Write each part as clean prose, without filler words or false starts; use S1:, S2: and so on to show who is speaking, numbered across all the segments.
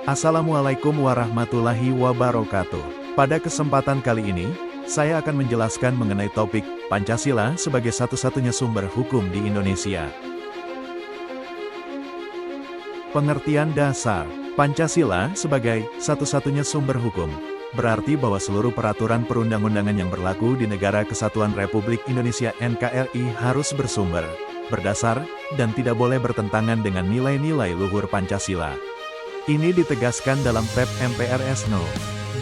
S1: Assalamualaikum warahmatullahi wabarakatuh. Pada kesempatan kali ini, saya akan menjelaskan mengenai topik Pancasila sebagai satu-satunya sumber hukum di Indonesia. Pengertian dasar Pancasila sebagai satu-satunya sumber hukum berarti bahwa seluruh peraturan perundang-undangan yang berlaku di Negara Kesatuan Republik Indonesia (NKRI) harus bersumber, berdasar, dan tidak boleh bertentangan dengan nilai-nilai luhur Pancasila. Ini ditegaskan dalam Pp MPRS No.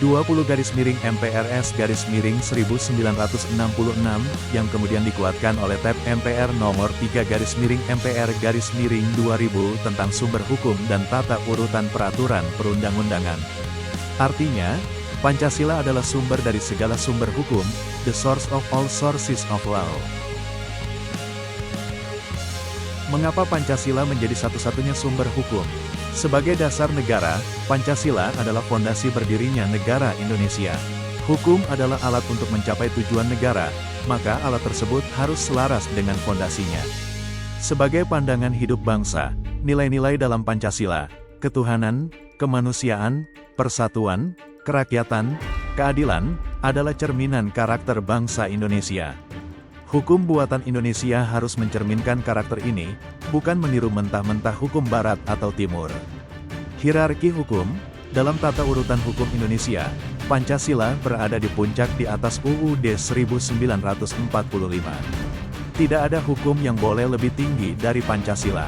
S1: 20/MPRS/1966 yang kemudian dikuatkan oleh Pp MPR nomor 3/MPR/2000 tentang sumber hukum dan tata urutan peraturan perundang-undangan. Artinya, Pancasila adalah sumber dari segala sumber hukum, the source of all sources of law. Mengapa Pancasila menjadi satu-satunya sumber hukum? Sebagai dasar negara, Pancasila adalah fondasi berdirinya negara Indonesia. Hukum adalah alat untuk mencapai tujuan negara, maka alat tersebut harus selaras dengan fondasinya. Sebagai pandangan hidup bangsa, nilai-nilai dalam Pancasila, ketuhanan, kemanusiaan, persatuan, kerakyatan, keadilan, adalah cerminan karakter bangsa Indonesia. Hukum buatan Indonesia harus mencerminkan karakter ini, bukan meniru mentah-mentah hukum Barat atau Timur. Hierarki hukum, dalam tata urutan hukum Indonesia, Pancasila berada di puncak di atas UUD 1945. Tidak ada hukum yang boleh lebih tinggi dari Pancasila.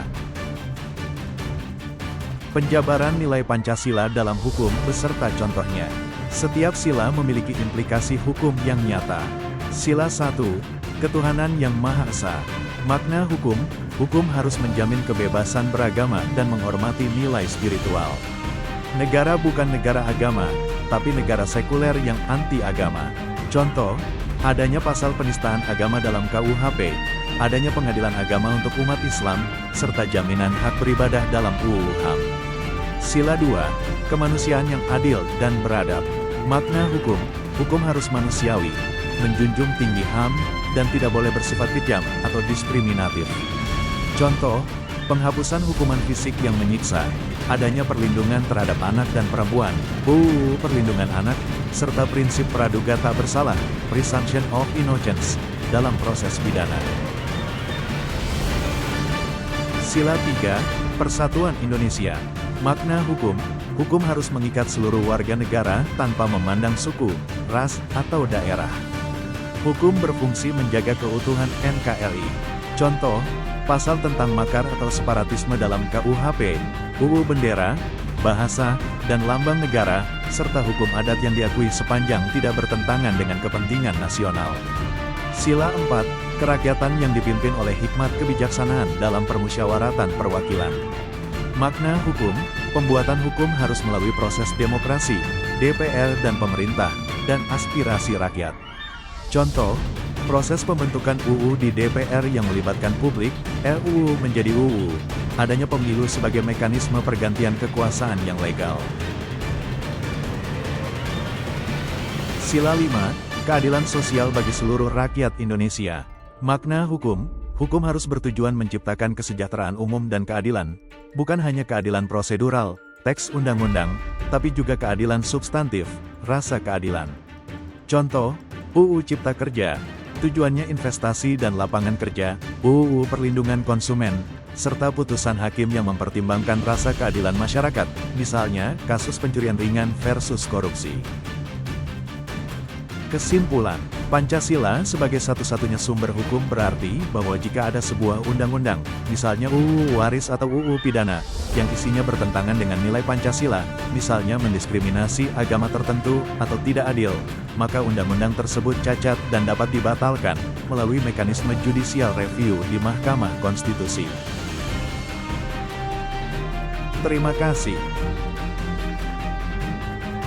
S1: Penjabaran nilai Pancasila dalam hukum beserta contohnya. Setiap sila memiliki implikasi hukum yang nyata. Sila 1. Ketuhanan yang Maha Esa. Makna hukum, hukum harus menjamin kebebasan beragama dan menghormati nilai spiritual. Negara bukan negara agama, tapi negara sekuler yang anti-agama. Contoh, adanya pasal penistaan agama dalam KUHP, adanya pengadilan agama untuk umat Islam, serta jaminan hak beribadah dalam UU HAM. Sila 2. Kemanusiaan yang adil dan beradab. Makna hukum, hukum harus manusiawi, menjunjung tinggi HAM, dan tidak boleh bersifat kejam atau diskriminatif. Contoh, penghapusan hukuman fisik yang menyiksa, adanya perlindungan terhadap anak dan perempuan, UU Perlindungan Anak, serta prinsip praduga tak bersalah, presumption of innocence, dalam proses pidana. Sila 3. Persatuan Indonesia. Makna hukum, hukum harus mengikat seluruh warga negara tanpa memandang suku, ras, atau daerah. Hukum berfungsi menjaga keutuhan NKRI. Contoh, pasal tentang makar atau separatisme dalam KUHP, UU Bendera, Bahasa, dan Lambang Negara, serta hukum adat yang diakui sepanjang tidak bertentangan dengan kepentingan nasional. Sila 4. Kerakyatan yang dipimpin oleh hikmat kebijaksanaan dalam permusyawaratan perwakilan. Makna hukum, pembuatan hukum harus melalui proses demokrasi, DPR dan pemerintah, dan aspirasi rakyat. Contoh, proses pembentukan UU di DPR yang melibatkan publik, RUU menjadi UU, adanya pemilu sebagai mekanisme pergantian kekuasaan yang legal. Sila 5. Keadilan sosial bagi seluruh rakyat Indonesia. Makna hukum, hukum harus bertujuan menciptakan kesejahteraan umum dan keadilan, bukan hanya keadilan prosedural, teks undang-undang, tapi juga keadilan substantif, rasa keadilan. Contoh, UU Cipta Kerja, tujuannya investasi dan lapangan kerja, UU Perlindungan Konsumen, serta putusan hakim yang mempertimbangkan rasa keadilan masyarakat, misalnya kasus pencurian ringan versus korupsi. Kesimpulan, Pancasila sebagai satu-satunya sumber hukum berarti bahwa jika ada sebuah undang-undang, misalnya UU Waris atau UU Pidana, yang isinya bertentangan dengan nilai Pancasila, misalnya mendiskriminasi agama tertentu atau tidak adil, maka undang-undang tersebut cacat dan dapat dibatalkan melalui mekanisme judicial review di Mahkamah Konstitusi. Terima kasih.